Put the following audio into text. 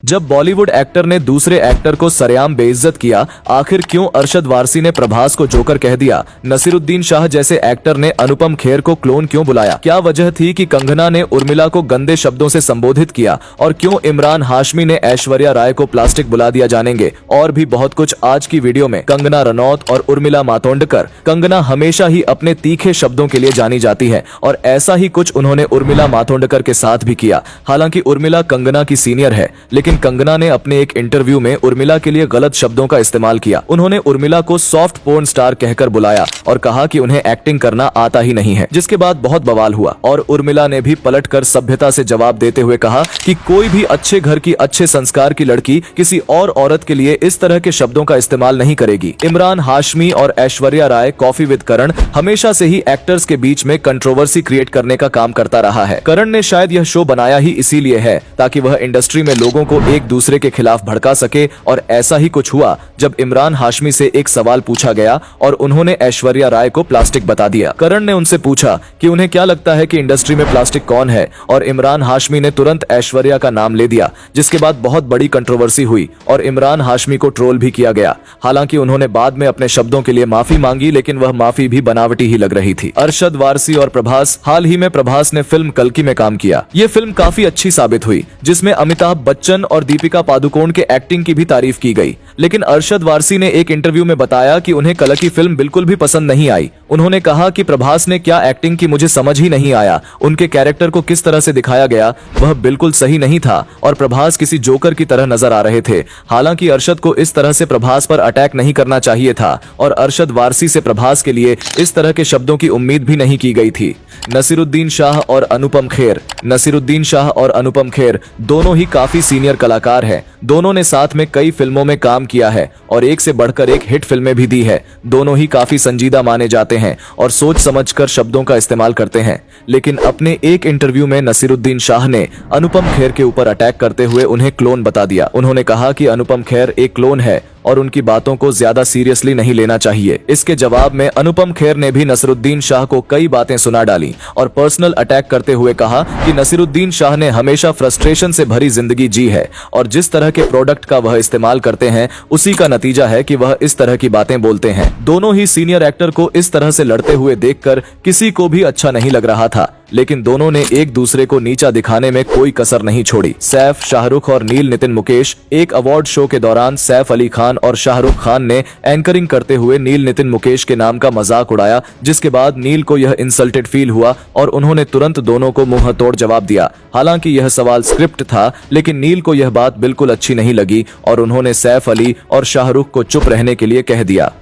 जब बॉलीवुड एक्टर ने दूसरे एक्टर को सरेआम बेइज्जत किया, आखिर क्यों अरशद वारसी ने प्रभास को जोकर कह दिया? नसीरुद्दीन शाह जैसे एक्टर ने अनुपम खेर को क्लोन क्यों बुलाया? क्या वजह थी कि कंगना ने उर्मिला को गंदे शब्दों से संबोधित किया? और क्यों इमरान हाशमी ने ऐश्वर्या राय को प्लास्टिक बुला दिया? जानेंगे और भी बहुत कुछ आज की वीडियो में। कंगना रनौत और उर्मिला मातोंडकर। कंगना हमेशा ही अपने तीखे शब्दों के लिए जानी जाती है और ऐसा ही कुछ उन्होंने उर्मिला मातोंडकर के साथ भी किया। हालांकि उर्मिला कंगना की सीनियर है, लेकिन कंगना ने अपने एक इंटरव्यू में उर्मिला के लिए गलत शब्दों का इस्तेमाल किया। उन्होंने उर्मिला को सॉफ्ट पोर्न स्टार कहकर बुलाया और कहा कि उन्हें एक्टिंग करना आता ही नहीं है, जिसके बाद बहुत बवाल हुआ और उर्मिला ने भी पलटकर सभ्यता से जवाब देते हुए कहा कि कोई भी अच्छे घर की, अच्छे संस्कार की लड़की किसी और औरत के लिए इस तरह के शब्दों का इस्तेमाल नहीं करेगी। इमरान हाशमी और ऐश्वर्या राय कॉफी विद करण हमेशा से ही एक्टर्स के बीच में कंट्रोवर्सी क्रिएट करने का काम करता रहा है। करण ने शायद यह शो बनाया ही इसीलिए है ताकि वह इंडस्ट्री में लोगों को एक दूसरे के खिलाफ भड़का सके, और ऐसा ही कुछ हुआ जब इमरान हाशमी से एक सवाल पूछा गया और उन्होंने ऐश्वर्या राय को प्लास्टिक बता दिया। करण ने उनसे पूछा कि उन्हें क्या लगता है कि इंडस्ट्री में प्लास्टिक कौन है, और इमरान हाशमी ने तुरंत ऐश्वर्या का नाम ले दिया, जिसके बाद बहुत बड़ी कंट्रोवर्सी हुई और इमरान हाशमी को ट्रोल भी किया गया। हालांकि उन्होंने बाद में अपने शब्दों के लिए माफी मांगी, लेकिन वह माफी भी बनावटी ही लग रही थी। अरशद वारसी और प्रभास। हाल ही में प्रभास ने फिल्म कल्कि में काम किया। ये फिल्म काफी अच्छी साबित हुई, जिसमें अमिताभ बच्चन और दीपिका पादुकोण के एक्टिंग की भी तारीफ की गई। लेकिन अरशद वारसी ने एक इंटरव्यू में बताया कि उन्हें कल्कि फिल्म बिल्कुल भी पसंद नहीं आई। उन्होंने कहा कि प्रभास ने क्या एक्टिंग की मुझे समझ ही नहीं आया, उनके कैरेक्टर को किस तरह से दिखाया गया वह बिल्कुल सही नहीं था और प्रभास किसी जोकर की तरह नजर आ रहे थे। हालांकि अरशद को इस तरह से प्रभास पर अटैक नहीं करना चाहिए था और अरशद वारसी से प्रभास के लिए इस तरह के शब्दों की उम्मीद भी नहीं की गई थी। नसीरुद्दीन शाह और अनुपम खेर। नसीरुद्दीन शाह और अनुपम खेर दोनों ही काफी सीनियर कलाकार हैं। दोनों ने साथ में कई फिल्मों में काम किया है और एक से बढ़कर एक हिट फिल्में भी दी है। दोनों ही काफी संजीदा माने जाते हैं और सोच समझकर शब्दों का इस्तेमाल करते हैं। लेकिन अपने एक इंटरव्यू में नसीरुद्दीन शाह ने अनुपम खेर के ऊपर अटैक करते हुए उन्हें क्लोन बता दिया। उन्होंने कहा कि अनुपम खेर एक क्लोन है और उनकी बातों को ज्यादा सीरियसली नहीं लेना चाहिए। इसके जवाब में अनुपम खेर ने भी नसीरुद्दीन शाह को कई बातें सुना डाली और पर्सनल अटैक करते हुए कहा कि नसीरुद्दीन शाह ने हमेशा फ्रस्ट्रेशन से भरी जिंदगी जी है और जिस तरह के प्रोडक्ट का वह इस्तेमाल करते हैं उसी का नतीजा है कि वह इस तरह की बातें बोलते हैं। दोनों ही सीनियर एक्टर को इस तरह से लड़ते हुए देखकर किसी को भी अच्छा नहीं लग रहा था, लेकिन दोनों ने एक दूसरे को नीचा दिखाने में कोई कसर नहीं छोड़ी। सैफ, शाहरुख और नील नितिन मुकेश। एक अवार्ड शो के दौरान सैफ अली खान और शाहरुख खान ने एंकरिंग करते हुए नील नितिन मुकेश के नाम का मजाक उड़ाया, जिसके बाद नील को यह इंसल्टेड फील हुआ और उन्होंने तुरंत दोनों को मुंह तोड़ जवाब दिया। हालांकि यह सवाल स्क्रिप्ट था, लेकिन नील को यह बात बिल्कुल अच्छी नहीं लगी और उन्होंने सैफ अली और शाहरुख को चुप रहने के लिए कह दिया।